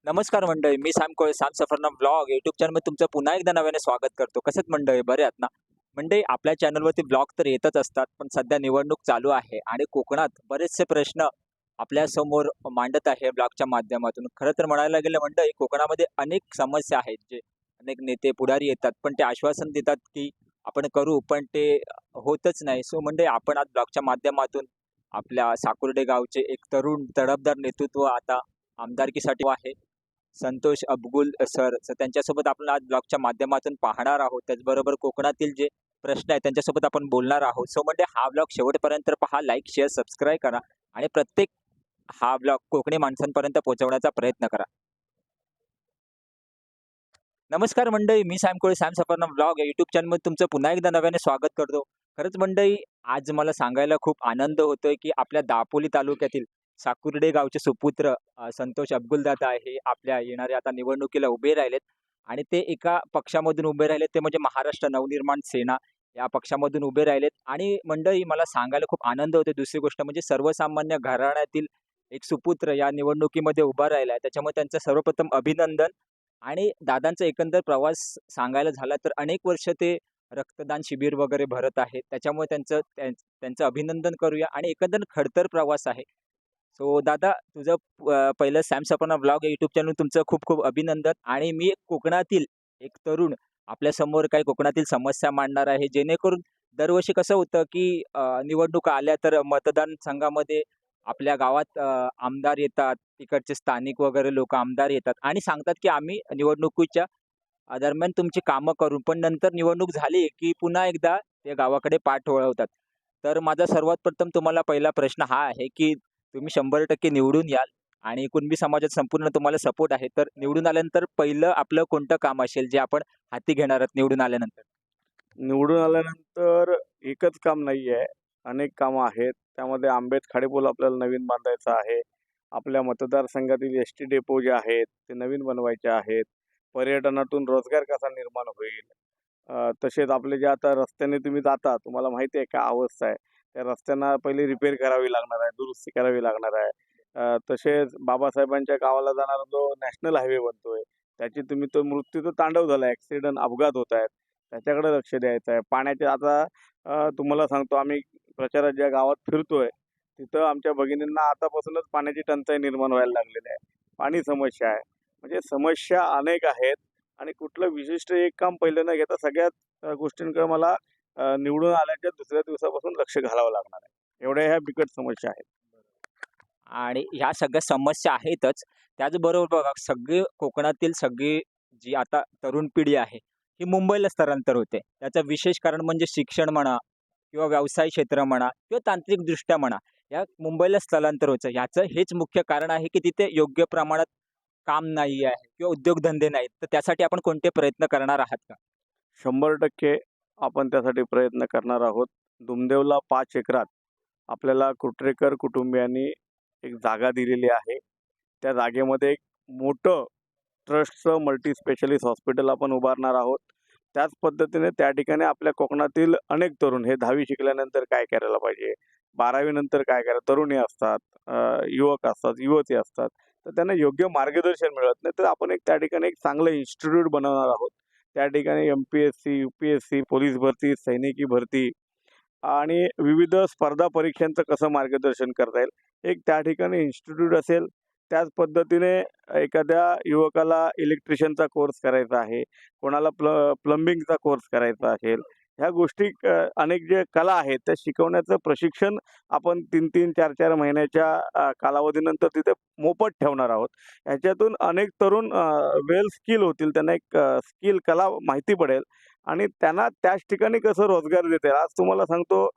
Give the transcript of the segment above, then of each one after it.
नमस्कार मंडळी, मी Sam कोळे, Sam सफरना vlog YouTube चॅनलमध्ये तुमचं पुन्हा एकदा नव्याने स्वागत करतो. कसेत मंडळी, बरे आहात ना? मंडळी, आपल्या चॅनलवरती व्लॉग तर येतच असतात, पण सध्या निवडणूक चालू आहे आणि कोकणात बरेचसे प्रश्न आपल्यासमोर मांडत आहे ब्लॉगच्या माध्यमातून. खरं तर म्हणायला गेलं मंडळी, कोकणामध्ये अनेक समस्या आहेत, जे अनेक नेते पुढारी येतात, पण ते आश्वासन देतात, की आपण करू, पण ते होतच नाही. सो मंडळी, आपण आज ब्लॉगच्या माध्यमातून आपल्या साकुर्डे गावचे एक तरुण तडफदार नेतृत्व आता आमदारकीसाठी आहे. संतोष अबगुल सर. तर त्यांच्यासोबत आपण आज ब्लॉगच्या माध्यमातून पाहणार आहोत. त्याचबरोबर कोकणातील जे प्रश्न आहेत त्यांच्यासोबत आपण बोलणार आहोत. सो म्हणजे हा ब्लॉग शेवटपर्यंत पहा, लाईक, शेअर, सबस्क्राईब करा आणि प्रत्येक हा ब्लॉग कोकणी माणसांपर्यंत पोहोचवण्याचा प्रयत्न करा. नमस्कार मंडळी, मी सॅम कोळी, सॅम सफरना व्लॉग या यूट्यूब चॅनलमध्ये तुमचं पुन्हा एकदा नव्याने स्वागत करतो. खरंच मंडळी, आज मला सांगायला खूप आनंद होतोय, की आपल्या दापोली तालुक्यातील साकुर्डे गावचे सुपुत्र संतोष अब्दुलदादा हे आपल्या येणाऱ्या आता निवडणुकीला उभे राहिलेत आणि ते एका पक्षामधून उभे राहिलेत, ते म्हणजे महाराष्ट्र नवनिर्माण सेना या पक्षामधून उभे राहिलेत. आणि मंडळी, मला सांगायला खूप आनंद होतो. दुसरी गोष्ट म्हणजे सर्वसामान्य घराण्यातील एक सुपुत्र या निवडणुकीमध्ये उभा राहिला आहे. त्याच्यामुळे त्यांचं सर्वप्रथम अभिनंदन. आणि दादांचा एकंदर प्रवास सांगायला झाला तर अनेक वर्ष ते रक्तदान शिबिर वगैरे भरत आहेत. त्याच्यामुळे त्यांचं अभिनंदन करूया आणि एकंदर खडतर प्रवास आहे. सो दादा, तुझं पहिलं सॅम सपना व्लॉग या यूट्यूब चॅनल तुमचं खूप खूप अभिनंदन. आणि मी कोकणातील एक तरुण आपल्यासमोर काही कोकणातील समस्या मांडणार आहे, जेणेकरून दरवर्षी कसं होतं, की निवडणुका आल्या तर मतदान संघामध्ये आपल्या गावात आमदार येतात, तिकडचे स्थानिक वगैरे लोकं आमदार येतात आणि सांगतात, की आम्ही निवडणुकीच्या दरम्यान तुमची कामं करू. पण नंतर निवडणूक झाली, की पुन्हा एकदा ते गावाकडे पाठ वळवतात. तर माझा सर्वात प्रथम तुम्हाला पहिला प्रश्न हा आहे, की तुम्ही 100% निवडून याल आणि कुणबी समाजात संपूर्ण तुम्हाला सपोर्ट आहे. तर निवडून आल्यानंतर पहिलं आपलं कोणतं काम असेल, जे आपण हाती घेणार आहात निवडून आल्यानंतर? निवडून आल्यानंतर एकच काम नाहीये, अनेक कामं आहेत. त्यामध्ये आंबेत खाडेपूल आपल्याला नवीन बांधायचा आहे. आपल्या मतदारसंघातील एस-टी डेपो जे आहेत, ते नवीन बनवायचे आहेत. पर्यटनातून रोजगार कसा निर्माण होईल. तसेच आपले जे आता रस्त्याने तुम्ही जाता, तुम्हाला माहिती आहे काय अवस्था आहे. त्या रस्त्यांना पहिली रिपेअर करावी लागणार आहे, दुरुस्ती करावी लागणार आहे. तसेच बाबासाहेबांच्या गावाला जाणारा जो नॅशनल हायवे बनतोय, त्याची तुम्ही तो मृत्यूचं तांडव झालं, ॲक्सिडेंट, अपघात होत आहेत. त्याच्याकडे लक्ष द्यायचं आहे. पाण्याचे आता तुम्हाला सांगतो आम्ही प्रचारात ज्या गावात फिरतोय, तिथं आमच्या भगिनींना आतापासूनच पाण्याची टंचाई निर्माण व्हायला लागलेली आहे. पाणी समस्या आहे. म्हणजे समस्या अनेक आहेत आणि कुठलं विशिष्ट एक काम पहिलं न घेता सगळ्याच गोष्टींकडे मला निवडून आल्याच्या दुसऱ्या दिवसापासून लक्ष घालावं लागणार आहे. एवढ्या ह्या बिकट समस्या आहेत. आणि ह्या सगळ्या समस्या आहेतच. त्याचबरोबर बघा, सगळे कोकणातील सगळी जी आता तरुण पिढी आहे, ही मुंबईला स्थलांतर होते. त्याचं विशेष कारण म्हणजे शिक्षण म्हणा किंवा व्यवसाय क्षेत्र म्हणा किंवा तांत्रिकदृष्ट्या म्हणा, या मुंबईला स्थलांतर व्हायचं. याचं हेच मुख्य कारण आहे, की तिथे योग्य प्रमाणात काम नाही आहे किंवा उद्योगधंदे नाहीत. तर त्यासाठी आपण कोणते प्रयत्न करणार आहात का? 100% आपण त्यासाठी प्रयत्न करणार आहोत. दुमदेवला 5 एकरात आपल्याला कुटरेकर कुटुंबियांनी एक जागा दिलेली आहे. त्या जागेमध्ये एक मोठं ट्रस्टचं मल्टी स्पेशालिस्ट हॉस्पिटल आपण उभारणार आहोत. त्याच पद्धतीने त्या ठिकाणी आपल्या कोकणातील अनेक तरुण हे 10वी शिकल्यानंतर काय करायला पाहिजे, 12वी नंतर काय करायला तरुणी असतात, युवक असतात, युवती असतात. तर त्यांना योग्य मार्गदर्शन मिळत नाही. तर आपण एक त्या ठिकाणी एक चांगलं इन्स्टिट्यूट बनवणार आहोत. त्या ठिकाणी एम-पी-एस-सी, यू-पी-एस-सी, पोलीस भरती, सैनिकी भरती आणि विविध स्पर्धा परीक्षांचं कसं मार्गदर्शन करता येईल, एक त्या ठिकाणी इन्स्टिट्यूट असेल. त्याच पद्धतीने एखाद्या युवकाला इलेक्ट्रिशियनचा कोर्स करायचा आहे, कोणाला प्लंबिंगचा कोर्स करायचा असेल, ह्या गोष्टी अनेक जे कला आहेत, त्या शिकवण्याचं प्रशिक्षण आपण 3-3, 4-4 महिन्याच्या कालावधीनंतर तिथे मोफत ठेवणार आहोत. ह्याच्यातून अनेक तरुण वेल स्किल होतील. त्यांना एक स्किल कला माहिती पडेल आणि त्यांना त्याच ठिकाणी कसं रोजगार देता येईल. आज तुम्हाला सांगतो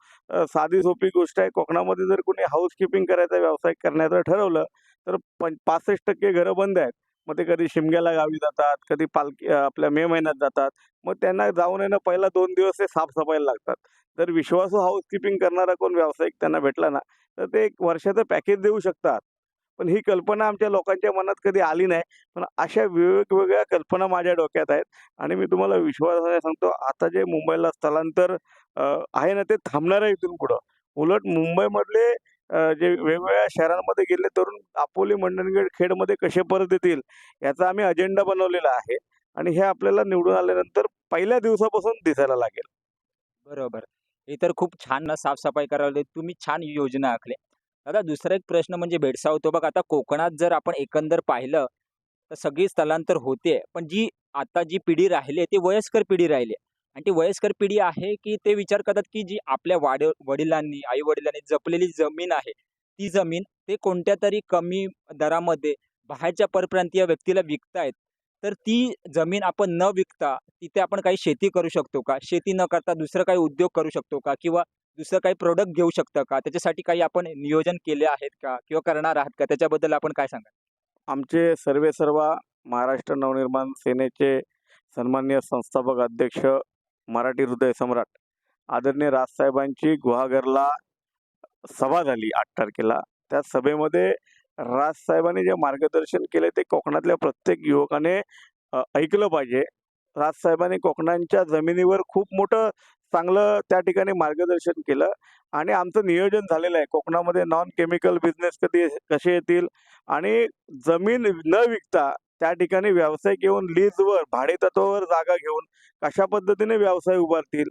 साधी सोपी गोष्ट आहे. कोकणामध्ये जर कोणी हाउसकीपिंग करायचा व्यवसाय करण्याचं ठरवलं, तर 65% घरं बंद आहेत. मग ते कधी शिमग्याला गावी जातात, कधी पालखी आपल्या मे महिन्यात जातात. मग त्यांना जाऊन आहे ना पहिला 2 दिवस ते साफ-सफाईला लागतात. जर विश्वासू हाउसकीपिंग करणारा कोण व्यावसायिक त्यांना भेटला ना, तर ते 1 वर्षाचं पॅकेज देऊ शकतात. पण ही कल्पना आमच्या लोकांच्या मनात कधी आली नाही. पण अशा वेगवेगळ्या कल्पना माझ्या डोक्यात आहेत आणि मी तुम्हाला विश्वासाने सांगतो, आता जे मुंबईला स्थलांतर आहे ना, ते थांबणार आहे इथून पुढं. उलट मुंबईमधले जे वेगवेगळ्या शहरांमध्ये गेले तरुण दापोली, मंडणगड, खेडमध्ये कसे परत येतील याचा आम्ही अजेंडा बनवलेला आहे आणि हे आपल्याला निवडून आल्यानंतर पहिल्या दिवसापासून दिसायला लागेल. बरोबर. हे तर खूप छान ना साफ-सफाई करायला तुम्ही छान योजना आखल्या. दादा दुसरा एक प्रश्न म्हणजे भेडसावतो बघा आता कोकणात जर आपण एकंदर पाहिलं, तर सगळी स्थलांतर होते. पण आता जी पिढी राहिली आहे, ती वयस्कर पिढी राहिली आहे. आणि ती वयस्कर पिढी आहे, की ते विचार करतात, की जी आपल्या वडिलांनी, आई-वडिलांनी जपलेली जमीन आहे, ती जमीन ते कोणत्यातरी कमी दरामध्ये बाहेरच्या परप्रांतीय व्यक्तीला विकतायत. तर ती जमीन आपण न विकता तिथे आपण काही शेती करू शकतो का? शेती न करता दुसरं काही उद्योग करू शकतो का? किंवा दुसरं काही प्रॉडक्ट घेऊ शकतं का? त्याच्यासाठी काही आपण नियोजन केले आहेत का? किंवा करणार आहात का? त्याच्याबद्दल आपण काय सांगाल? आमचे सर्वेसर्वा महाराष्ट्र नवनिर्माण सेनेचे सन्माननीय संस्थापक अध्यक्ष, मराठी हृदय सम्राट आदरणीय राजसाहेबांची गुहागरला सभा झाली 8 तारखेला. त्या सभेमध्ये राजसाहेबांनी जे मार्गदर्शन केले ते कोकणातल्या प्रत्येक युवकाने ऐकलं पाहिजे. राजसाहेबांनी कोकणांच्या जमिनीवर खूप मोठं चांगलं त्या ठिकाणी मार्गदर्शन केलं आणि आमचं नियोजन झालेलं आहे. कोकणामध्ये नॉन केमिकल बिझनेस कसे येतील आणि जमीन न विकता त्या ठिकाणी व्यावसायिक येऊन लीजवर, भाडेतत्त्वावर जागा घेऊन कशा पद्धतीने व्यवसाय उभारतील,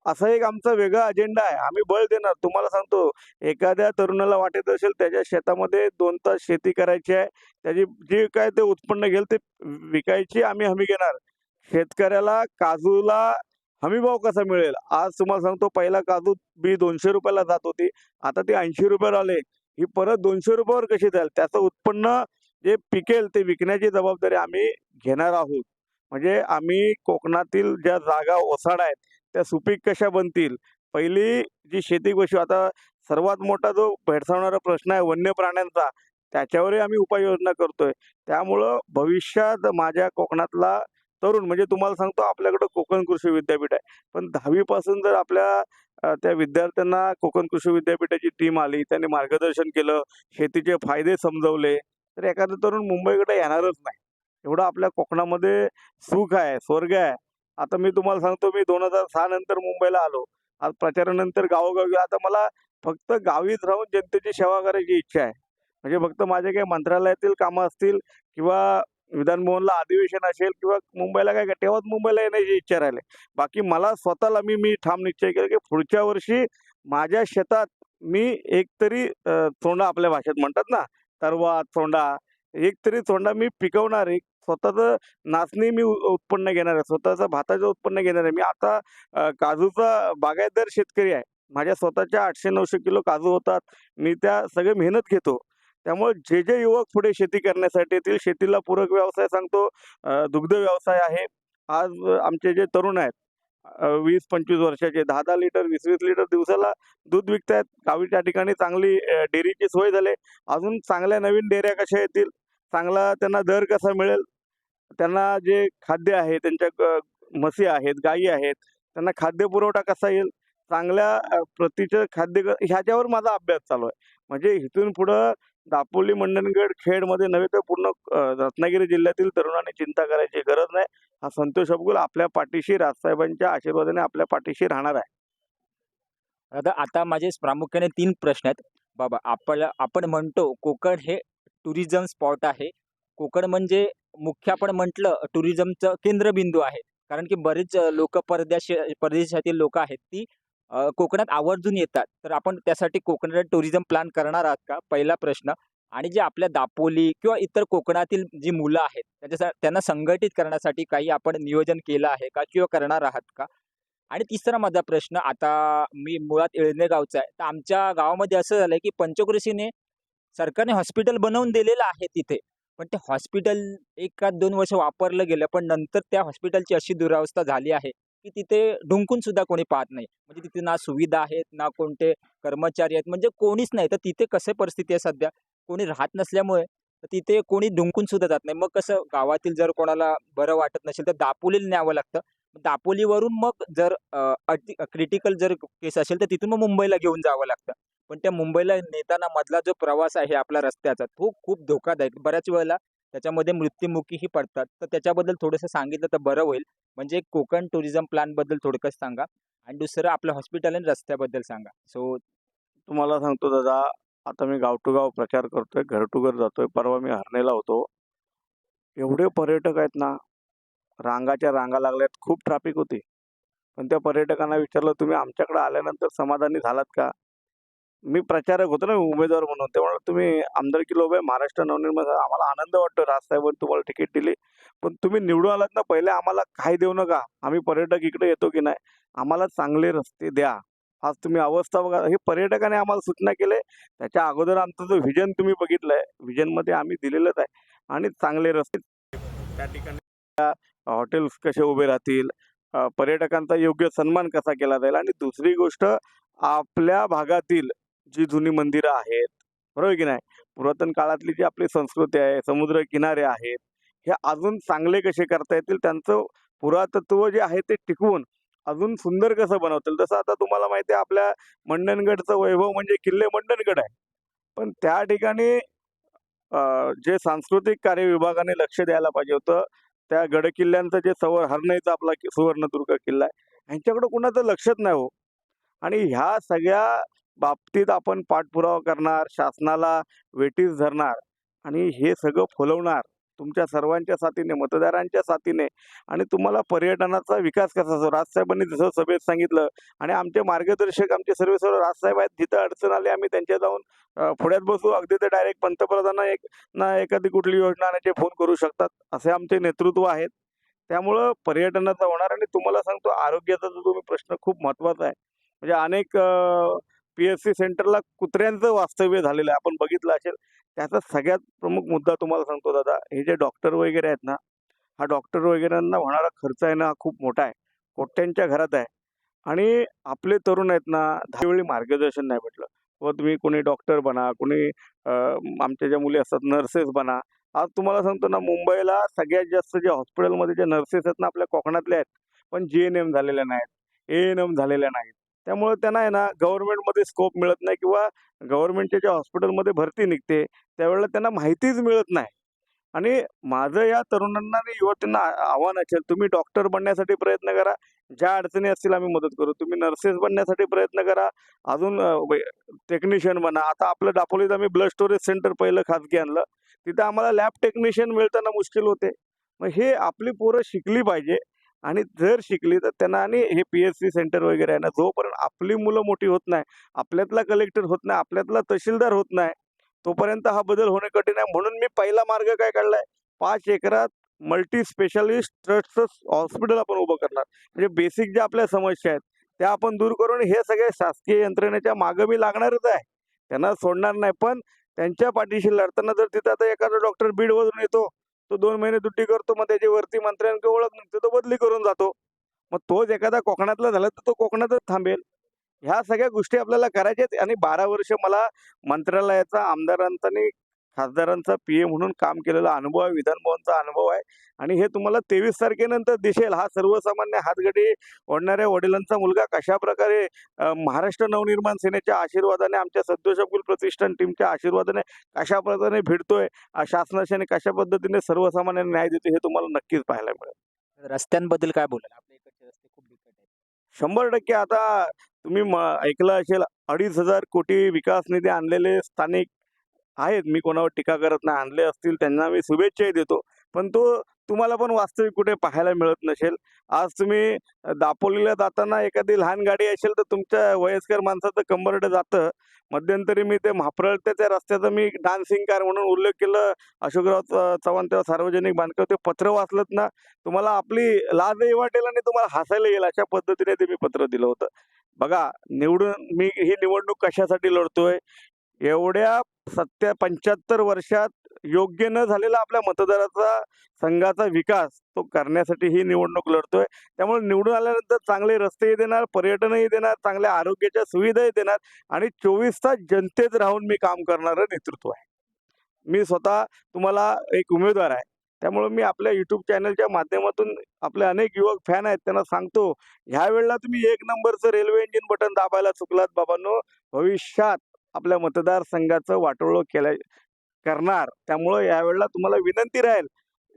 असा एक आमचा वेगळा अजेंडा आहे. आम्ही बळ देणार. तुम्हाला सांगतो, एखाद्या तरुणाला वाटत असेल त्याच्या शेतामध्ये 2 तास शेती करायची आहे, त्याची जे काय ते उत्पन्न घेईल ते विकायची आम्ही हमी घेणार. शेतकऱ्याला काजूला हमीभाव कसा मिळेल? आज तुम्हाला सांगतो पहिला काजू बी ₹200 ला जात होती. आता ते ₹80 आले. ही परत ₹200 वर कशी जाईल? त्याचं उत्पन्न जे पिकेल ते विकण्याची जबाबदारी आम्ही घेणार आहोत. म्हणजे आम्ही कोकणातील ज्या जागा ओसाड आहेत, त्या सुपीक कशा बनतील? पहिली जी शेती कशी आता सर्वात मोठा जो भेडसावणारा प्रश्न आहे वन्य प्राण्यांचा, त्याच्यावरही आम्ही उपाययोजना करतोय. त्यामुळं भविष्यात माझ्या कोकणातला तरुण म्हणजे तुम्हाला सांगतो आपल्याकडं कोकण कृषी विद्यापीठ आहे. पण 10वी पासून जर आपल्या त्या विद्यार्थ्यांना कोकण कृषी विद्यापीठाची टीम आली, त्यांनी मार्गदर्शन केलं, शेतीचे फायदे समजवले, तर एखादा तरुण मुंबईकडे येणारच नाही. एवढं आपल्या कोकणामध्ये सुख आहे, स्वर्ग आहे. आता मी तुम्हाला सांगतो मी 2006 नंतर मुंबईला आलो. आज प्रचारानंतर गावोगावी आता मला फक्त गावीच राहून जनतेची सेवा करायची इच्छा आहे. म्हणजे फक्त माझे काही मंत्रालयातील कामं असतील किंवा विधान भवनला अधिवेशन असेल किंवा मुंबईला काय तेव्हाच मुंबईला येण्याची इच्छा राहिली. बाकी मला स्वतःला मी ठाम निश्चय केला, की पुढच्या वर्षी माझ्या शेतात मी एकतरी चोंडा आपल्या भाषेत म्हणतात ना, तरवा, चोंडा, एकतरी चोंडा मी पिकवणार आहे. स्वतःचं नाचणी मी उत्पन्न घेणार आहे. स्वतःचं भाताचं उत्पन्न घेणार आहे. मी आता काजूचा बागायतदार शेतकरी आहे. माझ्या स्वतःच्या 800-900 किलो काजू होतात. मी त्या सगळी मेहनत घेतो. त्यामुळे जे युवक पुढे शेती करण्यासाठी येतील, शेतीला पूरक व्यवसाय सांगतो, दुग्ध व्यवसाय आहे. आज आमचे जे तरुण आहेत 20-25 वर्षाचे 10-10 लिटर, 20-20 लिटर दिवसाला दूध विकतायत. गावी त्या ठिकाणी चांगली डेअरीची सोय झाली. अजून चांगल्या नवीन डेअऱ्या कशा येतील, चांगला त्यांना दर कसा मिळेल, त्यांना जे खाद्य आहे, त्यांच्या म्हशी आहेत, गायी आहेत, त्यांना खाद्यपुरवठा कसा येईल, चांगल्या प्रतीचं खाद्य ह्याच्यावर माझा अभ्यास चालू आहे. म्हणजे इथून पुढं दापोली, मंडणगड, खेडमध्ये नव्हे तर पूर्ण रत्नागिरी जिल्ह्यातील तरुणांनी चिंता करायची गरज नाही. हा संतोष अबगुल आपल्या पाठीशी राजसाहेबांच्या आशीर्वादाने आपल्या पाठीशी राहणार आहे. आता आता माझे प्रामुख्याने 3 प्रश्न आहेत. बाबा आपण म्हणतो कोकण हे टुरिझम स्पॉट आहे. कोकण म्हणजे मुख्य आपण म्हटलं टुरिझमचं केंद्रबिंदू आहे. कारण की बरेच लोकं परदेशातील लोकं आहेत ती कोकणात आवर्जून येतात. तर आपण त्यासाठी कोकणात टुरिझम प्लॅन करणार आहात का? पहिला प्रश्न. आणि जे आपल्या दापोली किंवा इतर कोकणातील जी मुलं आहेत त्यांना संघटित करण्यासाठी काही आपण नियोजन केलं आहे का? किंवा करणार आहात का? आणि तिसरा माझा प्रश्न आता मी मुळात येळणे गावचा आहे. तर आमच्या गावामध्ये असं झालंय, की पंचक्रोशीने सरकारने हॉस्पिटल बनवून दिलेलं आहे तिथे. पण ते हॉस्पिटल 1 का 2 वर्ष वापरलं गेलं. पण नंतर त्या हॉस्पिटलची अशी दुरावस्था झाली आहे, की तिथे ढुंकून सुद्धा कोणी पाहत नाही. म्हणजे तिथे ना सुविधा आहेत, ना कोणते कर्मचारी आहेत. म्हणजे कोणीच नाही. तर तिथे कशी परिस्थिती आहे सध्या? कोणी राहत नसल्यामुळे तिथे कोणी ढुंकून सुद्धा जात नाही. मग कसं गावातील जर कोणाला बरं वाटत नसेल, तर दापोलीला न्यावं लागतं. दापोलीवरून मग जर अति क्रिटिकल जर केस असेल, तर तिथून मग मुंबईला घेऊन जावं लागतं. पण त्या मुंबईला नेताना मधला जो प्रवास आहे आपला रस्त्याचा, तो खूप धोकादायक. बऱ्याच वेळेला त्याच्यामध्ये मृत्युमुखीही पडतात. तर त्याच्याबद्दल थोडंसं सांगितलं तर बरं होईल. म्हणजे कोकण टुरिझम प्लॅनबद्दल थोडक्यात सांगा आणि दुसरं आपलं हॉस्पिटल आणि रस्त्याबद्दल सांगा. सो तुम्हाला सांगतो दादा, आता मी गाव टू गाव प्रचार करतोय, घर टू घर जातोय. परवा मी हर्णेला होतो. एवढे पर्यटक आहेत ना, रांगाच्या रांगा लागल्यात. खूप ट्रॅफिक होती. पण त्या पर्यटकांना विचारलं, "तुम्ही आमच्याकडे आल्यानंतर समाधानी झालात का?" मी प्रचारक होतो ना, उमेदवार म्हणून. ते म्हणाले, "तुम्ही आमदारकीला उभे आहे, महाराष्ट्र नवनिर्माण आम्हाला आनंद वाटतो राजसाहेबांनी तुम्हाला तिकीट दिली. पण तुम्ही निवडून आलात ना, पहिले आम्हाला काही देऊ नका. आम्ही पर्यटक इकडे येतो की नाही, आम्हाला चांगले रस्ते द्या." आज तुम्ही अवस्था बघा. हे पर्यटकाने आम्हाला सूचना केली. त्याच्या अगोदर आमचं जो व्हिजन तुम्ही बघितलंय, व्हिजनमध्ये आम्ही दिलेलंच आहे आणि चांगले रस्ते त्या ठिकाणी हॉटेल्स कसे उभे राहतील, पर्यटकांचा योग्य सन्मान कसा केला जाईल आणि दुसरी गोष्ट आपल्या भागातील जी जुनी मंदिरं आहेत, बरोबर की नाही? पुरातन काळातली जी आपली संस्कृती आहे, समुद्र किनारे आहेत, हे अजून चांगले कसे करता येतील, त्यांचं पुरातत्व जे आहे ते टिकवून अजून सुंदर कसं बनवता येईल. जसं आता तुम्हाला माहिती आहे आपल्या मंडणगडचं वैभव म्हणजे किल्ले मंडणगड आहे. पण त्या ठिकाणी जे सांस्कृतिक कार्य विभागाने लक्ष द्यायला पाहिजे होतं, त्या गडकिल्ल्यांचं जे हरणाईचा आपला सुवर्णदुर्ग किल्ला आहे, ह्यांच्याकडे कुणाचं लक्षच नाही हो. आणि ह्या सगळ्या बाबतीत आपण पाठपुरावा करणार, शासनाला वेठीस धरणार आणि हे सगळं फुलवणार तुमच्या सर्वांच्या साथीने, मतदारांच्या साथीने आणि तुम्हाला पर्यटनाचा विकास कसा असतो. राजसाहेबांनी जसं सभेत सांगितलं आणि आमचे मार्गदर्शक, आमचे सर्व राजसाहेब आहेत. जिथं अडचण आली आम्ही त्यांच्या जाऊन पुढ्यात बसू. अगदी ते डायरेक्ट पंतप्रधानांना एखादी कुठली योजना आणायची फोन करू शकतात. असे आमचे नेतृत्व आहेत. त्यामुळं पर्यटनाचा होणार आणि तुम्हाला सांगतो आरोग्याचा जो तुम्ही प्रश्न खूप महत्त्वाचा आहे. म्हणजे अनेक पी-एच-सी सेंटरला कुत्र्यांचं वास्तव्य झालेलं आहे. आपण बघितलं असेल. त्याचा सगळ्यात प्रमुख मुद्दा तुम्हाला सांगतो दादा, हे जे डॉक्टर वगैरे आहेत ना, हा डॉक्टर वगैरेंना होणारा खर्च आहे ना, हा खूप मोठा आहे. कोट्यांच्या घरात आहे आणि आपले तरुण आहेत ना, त्यावेळी मार्गदर्शन नाही भेटलं. व तुम्ही कोणी डॉक्टर बना, कोणी आमच्या ज्या मुली असतात नर्सेस बना. आज तुम्हाला सांगतो ना, मुंबईला सगळ्यात जास्त जे हॉस्पिटलमध्ये जे नर्सेस आहेत ना, आपल्या कोकणातल्या आहेत. पण जी-एन-एम झालेल्या नाहीत, ए-एन-एम झालेल्या नाहीत. त्यामुळे त्यांना आहे ना, गव्हर्नमेंटमध्ये स्कोप मिळत नाही किंवा गव्हर्नमेंटच्या ज्या हॉस्पिटलमध्ये भरती निघते, त्यावेळेला त्यांना माहितीच मिळत नाही. आणि माझं या तरुणांना आणि युवतींना आव्हान असेल, तुम्ही डॉक्टर बनण्यासाठी प्रयत्न करा. ज्या अडचणी असतील आम्ही मदत करू. तुम्ही नर्सेस बनण्यासाठी प्रयत्न करा. अजून टेक्निशियन बना. आता आपलं दापोलीत आम्ही ब्लड स्टोरेज सेंटर पहिलं खाजगी आणलं. तिथं आम्हाला लॅब टेक्निशियन मिळताना मुश्किल होते. मग हे आपली पोरं शिकली पाहिजे आणि जर शिकली तर त्यांना आणि हे पी-एच-सी सेंटर वगैरे आहे ना, जोपर्यंत आपली मुलं मोठी होत नाही, आपल्यातला कलेक्टर होत नाही, आपल्यातला तहसीलदार होत नाही, तोपर्यंत हा बदल होणे कठीण आहे. म्हणून मी पहिला मार्ग काय काढलाय, 5 एकरात मल्टी स्पेशालिस्ट ट्रस्टचं हॉस्पिटल आपण उभं करणार. म्हणजे बेसिक ज्या आपल्या समस्या आहेत, त्या आपण दूर करून हे सगळे शासकीय यंत्रणेच्या मागे मी लागणारच आहे. त्यांना सोडणार नाही. पण त्यांच्या पाठीशी लढताना जर तिथं आता एखादा डॉक्टर बीडवरून येतो, तो 2 महिने ड्युटी करतो, मग त्याची वरती मंत्र्यांची ओळख निघते, तो बदली करून जातो. मग तोच एखादा कोकणातला झाला, तर तो कोकणातच थांबेल. ह्या सगळ्या गोष्टी आपल्याला करायच्या आहेत आणि 12 वर्ष मला मंत्रालयाचा, आमदारांचा आणि खासदारांचा पी-ए म्हणून काम केलेला अनुभव आहे, विधान भवनचा अनुभव आहे आणि हे तुम्हाला 23 तारखेनंतर दिसेल. हा सर्वसामान्य हातगडी ओढणाऱ्या वडिलांचा मुलगा कशाप्रकारे महाराष्ट्र नवनिर्माण सेनेच्या आशीर्वादाने, आमच्या सदोष अब्दुल प्रतिष्ठान टीमच्या आशीर्वादाने कशाप्रकारे भिडतोय, शासनाशी आणि कशा पद्धतीने सर्वसामान्यांना न्याय देतो, हे तुम्हाला नक्कीच पाहायला मिळेल. रस्त्यांबद्दल काय बोलाल? आपल्या इकडचे रस्ते खूप बिकट आहेत. 100% आता तुम्ही ऐकलं असेल 2,500 कोटी विकास निधी आणलेले स्थानिक आहेत. मी कोणावर टीका करत नाही. आणले असतील त्यांना मी शुभेच्छाही देतो. पण तो तुम्हाला पण वास्तविक कुठे पाहायला मिळत नसेल. आज तुम्ही दापोलीला जाताना एखादी लहान गाडी असेल तर तुमच्या वयस्कर माणसाचं कंबरडं जातं. मध्यंतरी मी ते म्हाप्रळच्या त्या रस्त्याचा मी डान्सिंग कार म्हणून उल्लेख केलं. अशोकराव चव्हाण तेव्हा सार्वजनिक बांधकाम ते पत्र वाचलत ना, तुम्हाला आपली लाजही वाटेल आणि तुम्हाला हसायला येईल अशा पद्धतीने ते मी पत्र दिलं होतं. बघा मी ही निवडणूक कशासाठी लढतोय? एवढ्या 75 वर्षात योग्य न झालेला आपल्या मतदाराचा संघाचा विकास तो करण्यासाठी ही निवडणूक लढतोय. त्यामुळे निवडून आल्यानंतर चांगले रस्तेही देणार, पर्यटनही देणार, चांगल्या आरोग्याच्या सुविधाही देणार आणि 24 तास जनतेत राहून मी काम करणारं नेतृत्व आहे. मी स्वतः तुम्हाला एक उमेदवार आहे. त्यामुळे मी आपल्या YouTube चॅनलच्या माध्यमातून आपले अनेक युवक फॅन आहेत त्यांना सांगतो, ह्यावेळेला तुम्ही 1 नंबरचं रेल्वे इंजिन बटन दाबायला चुकलात बाबांनो, भविष्यात आपल्या मतदारसंघाचं वाटोळं करणार. त्यामुळं यावेळेला तुम्हाला विनंती राहील,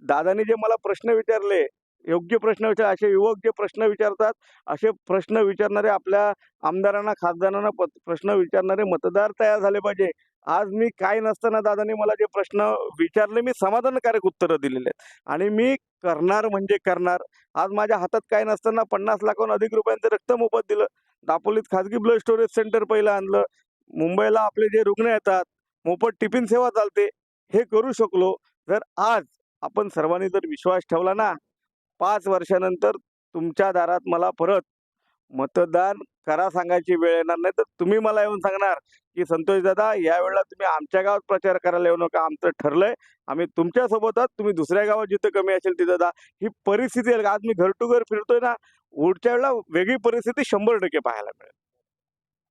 दादांनी जे मला प्रश्न विचारले, योग्य प्रश्न विचार असे युवक जे प्रश्न विचारतात, असे प्रश्न विचारणारे आपल्या आमदारांना, खासदारांना प्रश्न विचारणारे मतदार तयार झाले पाहिजे. आज मी काय नसताना दादांनी मला जे प्रश्न विचारले मी समाधानकारक उत्तरं दिलेली आहेत आणि मी करणार म्हणजे करणार. आज माझ्या हातात काय नसताना 50 लाखाहून अधिक रुपयांचं रक्त मोफत दिलं. दापोलीत खाजगी ब्लड स्टोरेज सेंटर पहिलं आणलं. मुंबईला आपले जे रुग्ण येतात, मोफत टिफिन सेवा चालते. हे करू शकलो. जर आज आपण सर्वांनी जर विश्वास ठेवला ना, 5 वर्षानंतर तुमच्या दारात मला परत मतदान करा सांगायची वेळ येणार नाही, तर तुम्ही मला येऊन सांगणार, की "संतोष दादा, यावेळेला तुम्ही आमच्या गावात प्रचार करायला येऊ नका. आमचं ठरलंय. आम्ही तुमच्यासोबत आहोत. तुम्ही दुसऱ्या गावात जिथं कमी असेल तिथं जा." ही परिस्थिती आहे. आज मी घर टू घर फिरतोय ना, पुढच्या वेळेला वेगळी परिस्थिती 100% पाहायला मिळेल.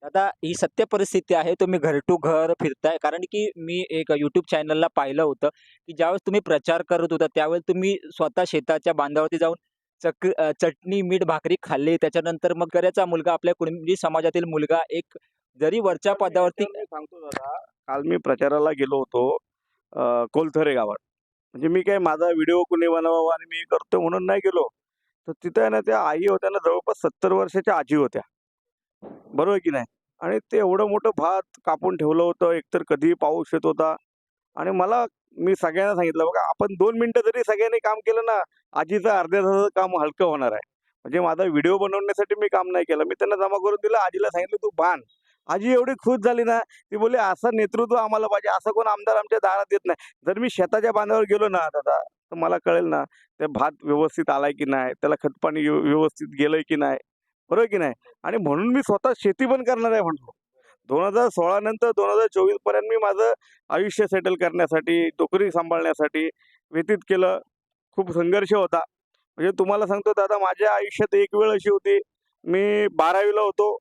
दादा ही सत्य परिस्थिती आहे. तुम्ही घर टू घर फिरताय कारण की मी एक YouTube चॅनलला पाहिलं होतं, की ज्यावेळेस तुम्ही प्रचार करत होता त्यावेळेस तुम्ही स्वतः शेताच्या बांधावरती जाऊन चटणी, मीठ, भाकरी खाल्ली. त्याच्यानंतर मग शेतकऱ्याचा मुलगा आपल्या कुणबी समाजातील मुलगा एक जरी वरच्या पण पदावरती याच्यावर मी सांगतो दादा, काल मी प्रचाराला गेलो होतो कोलथरे गावात. म्हणजे मी काय माझा व्हिडिओ कुणी बनवावा आणि मी करतो म्हणून नाही गेलो. तर तिथं आहे ना त्या आई होत्या ना जवळपास 70 वर्षाच्या आजी होत्या. बरोबर की नाही? आणि ते एवढं मोठं भात कापून ठेवलं होतं. एकतर कधीही पाऊस येत होता आणि मी सगळ्यांना सांगितलं, "बघा आपण 2 मिनिटं जरी सगळ्यांनी काम केलं ना, आजीचं अर्ध्या तासाचं काम हलकं होणार आहे." म्हणजे माझा व्हिडिओ बनवण्यासाठी मी काम नाही केलं. मी त्यांना जमा करून दिलं. आजीला सांगितलं, "तू बांध." आजी एवढी खुश झाली ना, ती बोलली, "असं नेतृत्व आम्हाला पाहिजे. असं कोण आमदार आमच्या दारात येत नाही." जर मी शेताच्या बांधावर गेलो ना दादा, तर मला कळेल ना, ते भात व्यवस्थित आलाय की नाही, त्याला खतपाणी व्यवस्थित गेलंय की नाही. बरोबर की नाही? आणि म्हणून मी स्वतः शेती पण करणार आहे म्हटलो. 2016 नंतर 2024 पर्यंत मी माझं आयुष्य सेटल करण्यासाठी, नोकरी सांभाळण्यासाठी व्यतीत केलं. खूप संघर्ष होता. म्हणजे तुम्हाला सांगतो दादा माझ्या आयुष्यात एक वेळ अशी होती, मी 12वी ला होतो.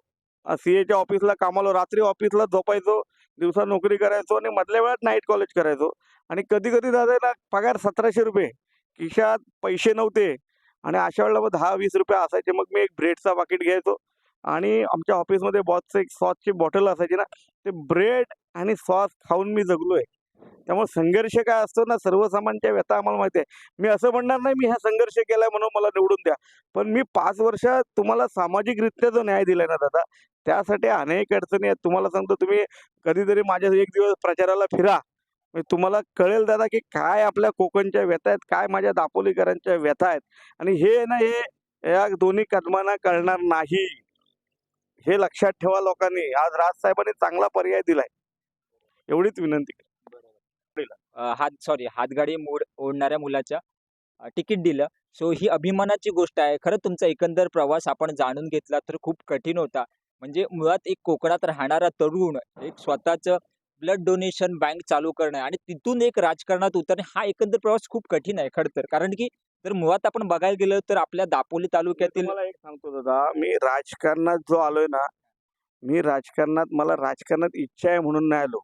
सीएच्या ऑफिसला कामाला रात्री ऑफिसला झोपायचो, दिवसा नोकरी करायचो आणि मधल्या वेळात नाईट कॉलेज करायचो. आणि कधी-कधी दादा आहे ना पगार ₹1700 खिशात पैसे नव्हते आणि अशा वेळेला मग ₹10-20 असायचे. मग मी एक ब्रेडचा पाकीट घ्यायचो आणि आमच्या ऑफिसमध्ये बॉसचं एक सॉसची बॉटल असायची ना, ते ब्रेड आणि सॉस खाऊन मी जगलोय. त्यामुळे संघर्ष काय असतो ना, सर्वसामान्यांच्या व्यथा आम्हाला माहिती आहे. मी असं म्हणणार नाही, मी हा संघर्ष केलाय म्हणून मला निवडून द्या. पण मी 5 वर्षात तुम्हाला सामाजिकरित्या जो न्याय दिलाय ना दादा, त्यासाठी अनेक अडचणी आहेत. तुम्हाला सांगतो तुम्ही कधीतरी माझ्या एक दिवस प्रचाराला फिरा. म्हणजे तुम्हाला कळेल दादा, की काय आपल्या कोकणच्या व्यथा आहेत, काय माझ्या दापोलीकरांच्या व्यथा आहेत आणि हे ना या दोन्ही कदमांना कळणार नाही. हे लक्षात ठेवा लोकांनी. आज राजसाहेबांनी चांगला पर्याय दिलाय. एवढीच विनंती हातगाडी ओढणाऱ्या मुलाच्या तिकीट दिलं. सो ही अभिमानाची गोष्ट आहे. खरंच तुमचा एकंदर प्रवास आपण जाणून घेतला तर खूप कठीण होता. म्हणजे मुळात एक कोकणात राहणारा तरुण एक स्वतःचं ब्लड डोनेशन बँक चालू करणं आणि तिथून एक राजकारणात उतरणे हा एकंदर प्रवास खूप कठीण आहे खरं तर. कारण की जर मुळात आपण बघायला गेलं तर आपल्या दापोली मी तालुक्यातील तुम्हाला एक सांगतो दादा, मी राजकारणात जो आलोय ना, मला राजकारणात इच्छा आहे म्हणून नाही आलो.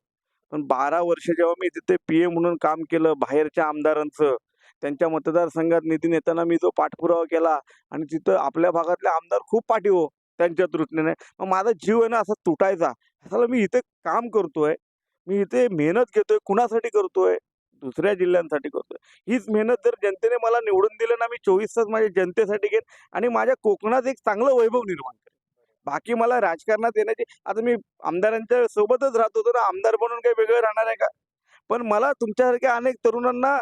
पण 12 वर्ष जेव्हा मी तिथे पी म्हणून काम केलं बाहेरच्या आमदारांचं, त्यांच्या मतदारसंघात निधी नेताना मी जो पाठपुरावा केला आणि तिथं आपल्या भागातले आमदार खूप पाठीहो त्यांच्या दृष्टीने. मग माझा जीव आहे ना असा तुटायचा. असाला मी इथे काम करतोय, मी इथे मेहनत घेतोय, कुणासाठी करतोय? दुसऱ्या जिल्ह्यांसाठी करतोय. हीच मेहनत जर जनतेने मला निवडून दिलं ना, मी 24 तास माझ्या जनतेसाठी घेईन आणि माझ्या कोकणात एक चांगलं वैभव निर्माण करेन. बाकी मला राजकारणात येण्याची आता मी आमदारांच्या सोबतच राहत होतो ना, आमदार म्हणून काही वेगळं राहणार आहे का? पण मला तुमच्यासारख्या अनेक तरुणांना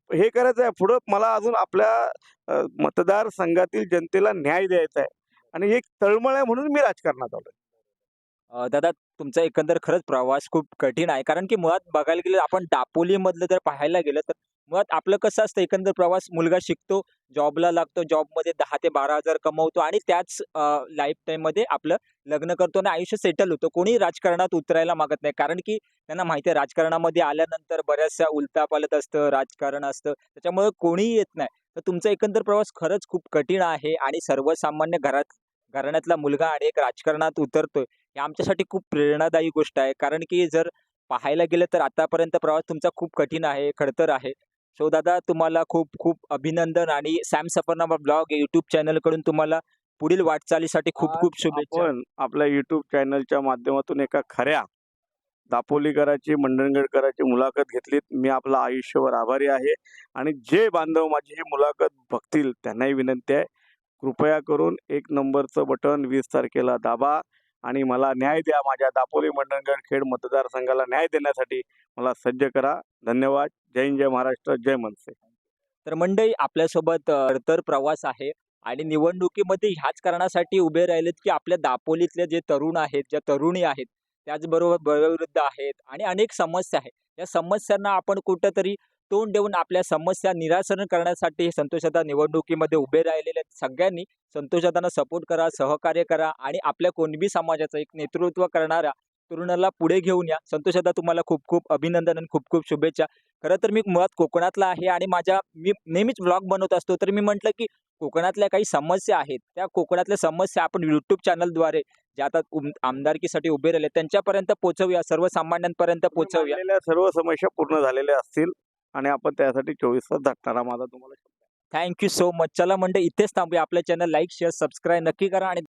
हे करायचं आहे, पुढं मला अजून आपल्या मतदारसंघातील जनतेला न्याय द्यायचा आहे आणि एक तळमळ आहे म्हणून मी राजकारणात आलोय. दादा तुमचा एकंदर खरंच प्रवास खूप कठीण आहे. कारण की मुळात बघायला गेलं आपण दापोलीमधलं जर पाहायला गेलं तर मुळात आपलं कसं असतं एकंदर प्रवास मुलगा शिकतो, जॉबला लागतो, जॉबमध्ये 10,000 ते 12,000 कमवतो आणि त्याच लाईफटाईममध्ये आपलं लग्न करतो आणि आयुष्य सेटल होतं. कोणीही राजकारणात उतरायला मागत नाही. कारण की त्यांना माहिती आहे राजकारणामध्ये आल्यानंतर बऱ्याचशा उलथापालथ असतं, राजकारण असतं. त्याच्यामुळे कोणीही येत नाही. तर तुमचा एकंदर प्रवास खरंच खूप कठीण आहे आणि सर्वसामान्य घराण्यातला मुलगा आणि एक राजकारणात उतरतोय ही आमच्यासाठी खूप प्रेरणादायी गोष्ट आहे. कारण की जर पाहायला गेलं तर आतापर्यंत प्रवास तुमचा खूप कठीण आहे, खडतर आहे. सो दादा तुम्हाला खूप खूप अभिनंदन आणि सॅम सफरनामा ब्लॉग YouTube चॅनलकडून तुम्हाला पुढील वाटचालीसाठी खूप आज खूप शुभेच्छा. आपण आपल्या YouTube चॅनलच्या माध्यमातून एका खऱ्या दापोलीकराची, मंडणगडकराची मुलाखत घेतलीत. मी आपला आयुष्यभर आभारी आहे आणि जे बांधव माझी ही मुलाखत बघतील त्यांनाही विनंती आहे, कृपया करून 1 नंबरचं बटन 20 तारखेला दाबा आणि मला न्याय द्या. माझ्या दापोली मंडणगड खेड मतदारसंघाला न्याय देण्यासाठी मला सज्ज करा. धन्यवाद. जय हिंद, जय महाराष्ट्र, जय मनसे. तर मंडळी आपल्यासोबत तर प्रवास आहे आणि निवडणुकीमध्ये ह्याच कारणासाठी उभे राहिलेत, की आपल्या दापोलीतले जे तरुण आहेत, ज्या तरुणी आहेत, त्याचबरोबर वयोवृद्ध आहेत आणि अनेक समस्या आहेत. या समस्यांना आपण कुठेतरी तोंड देऊन आपल्या समस्या निराकरण करण्यासाठी संतोषदा निवडणुकीमध्ये उभे राहिलेले आहेत. सगळ्यांनी संतोषदांना सपोर्ट करा, सहकार्य करा आणि आपल्या कुणबी समाजाचं एक नेतृत्व करणाऱ्या तरुणाला पुढे घेऊन या. संतोषदा तुम्हाला खूप खूप अभिनंदन आणि खूप खूप शुभेच्छा. खरं तर मी मुळात कोकणातला आहे आणि मी नेहमीच व्लॉग बनवत असतो. तर मी म्हटलं, की कोकणातल्या काही समस्या आहेत, त्या कोकणातल्या समस्या आपण YouTube चॅनलद्वारे जे आता आमदारकीसाठी उभे राहिले त्यांच्यापर्यंत पोहोचवूया, सर्वसामान्यांपर्यंत तुम्ही पोहोचवूया. मांडलेल्या सर्व समस्या पूर्ण झालेल्या असतील आणि आपण त्यासाठी 24 तास झटणार हा माझा तुम्हाला थँक यू सो मच. चला मंडळी इथेच थांबूया. आपलं चॅनल लाईक, शेअर, सबस्क्राईब नक्की करा आणि